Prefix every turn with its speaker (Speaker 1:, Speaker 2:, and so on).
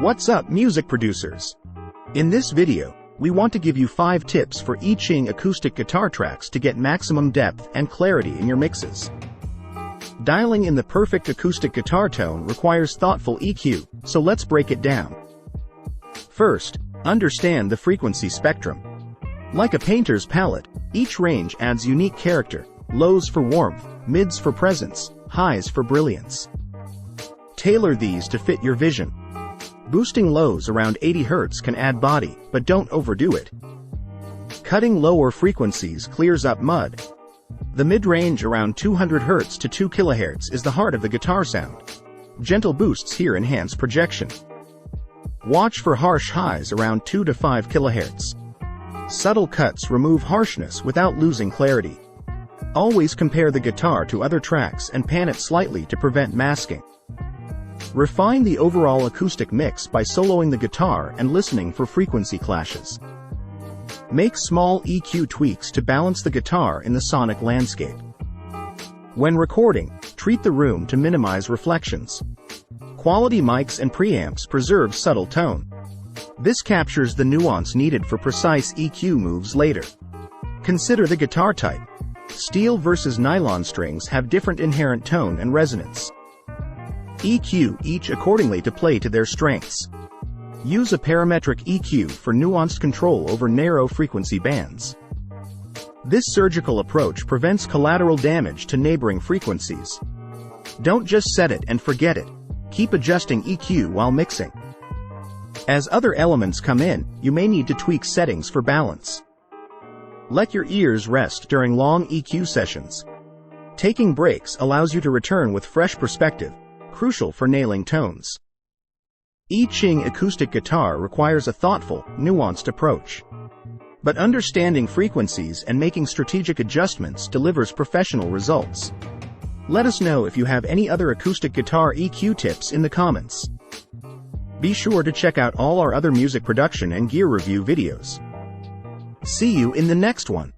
Speaker 1: What's up, music producers? In this video, we want to give you 5 tips for equalizing acoustic guitar tracks to get maximum depth and clarity in your mixes. Dialing in the perfect acoustic guitar tone requires thoughtful EQ, so let's break it down. First, understand the frequency spectrum. Like a painter's palette, each range adds unique character: lows for warmth, mids for presence, highs for brilliance. Tailor these to fit your vision. Boosting lows around 80 Hz can add body, but don't overdo it. Cutting lower frequencies clears up mud. The mid-range around 200 Hz to 2 kHz is the heart of the guitar sound. Gentle boosts here enhance projection. Watch for harsh highs around 2 to 5 kHz. Subtle cuts remove harshness without losing clarity. Always compare the guitar to other tracks and pan it slightly to prevent masking. Refine the overall acoustic mix by soloing the guitar and listening for frequency clashes. Make small EQ tweaks to balance the guitar in the sonic landscape. When recording, treat the room to minimize reflections. Quality mics and preamps preserve subtle tone. This captures the nuance needed for precise EQ moves later. Consider the guitar type. Steel versus nylon strings have different inherent tone and resonance. EQ each accordingly to play to their strengths. Use a parametric EQ for nuanced control over narrow frequency bands. This surgical approach prevents collateral damage to neighboring frequencies. Don't just set it and forget it. Keep adjusting EQ while mixing. As other elements come in, you may need to tweak settings for balance. Let your ears rest during long EQ sessions. Taking breaks allows you to return with fresh perspective, crucial for nailing tones. Equalizing acoustic guitar requires a thoughtful, nuanced approach. But understanding frequencies and making strategic adjustments delivers professional results. Let us know if you have any other acoustic guitar EQ tips in the comments. Be sure to check out all our other music production and gear review videos. See you in the next one.